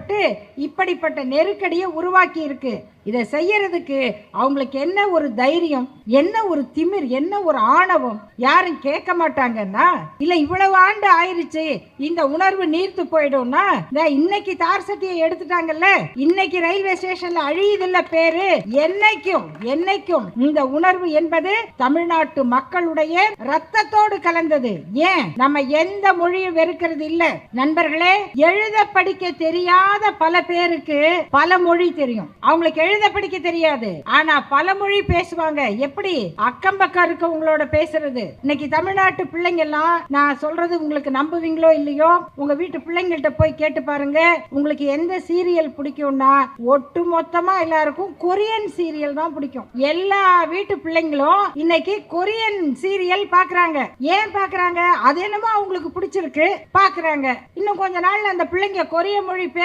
ஏற்பட்டு இப்படிப்பட்ட நெருக்கடியை உருவாக்கி இருக்கு. இதை செய்யறதுக்கு அவங்களுக்கு என்ன ஒரு தைரியம், என்ன ஒரு திமிர், என்ன ஒரு ஆணவம்? யாரும் கேட்க மாட்டாங்கன்னா, இல்ல இவ்வளவு ஆண்டு ஆயிருச்சு இந்த உணர்வு நீர்த்து போயிடும்னா, இன்னைக்கு தார் சட்டியை எடுத்துட்டாங்கல்ல, இன்னைக்கு ரயில்வே ஸ்டேஷன்ல அழியுதில்ல பேரு. என்னைக்கும் இந்த உணர்வு என்பது தமிழ்நாட்டு மக்களுடைய ரத்தத்தோடு கலந்தது. ஏன் நம்ம எந்த மொழியும் வெறுக்கிறது இல்ல நண்பர்களே. எழுத படிக்க தெரியாத பல பேருக்கு பல மொழி தெரியும், அவங்களுக்கு எழுத படிக்க தெரியாது, ஆனா பல மொழி பேசுவாங்க. எப்படி? அக்கம் பக்கம் இருக்கவங்களோட பேசுறது. இன்னைக்கு தமிழ்நாட்டு பிள்ளைங்க எல்லாம், நான் சொல்றது உங்களுக்கு நம்புவீங்களோ இல்லையோ, உங்க வீட்டு பிள்ளைங்கள்ட்ட போய் கேட்டு பாருங்க, உங்களுக்கு எந்த சீரியல் பிடிக்கும்னா ஒட்டு மொத்தமா எல்லாருக்கும் கொரியன் சீரியல் தான் பிடிக்கும். எல்லா வீட்டு பிள்ளைங்களும் இன்னைக்கு கொரியன் சீரியல் பாக்குறாங்க. ஏன் பாக்குறாங்க? அது என்னமோ அவங்களுக்கு பிடிச்சிருக்கு பாக்குறாங்க. இன்னும் கொஞ்ச நாள்ல அந்த பிள்ளைங்க கொரிய மொழி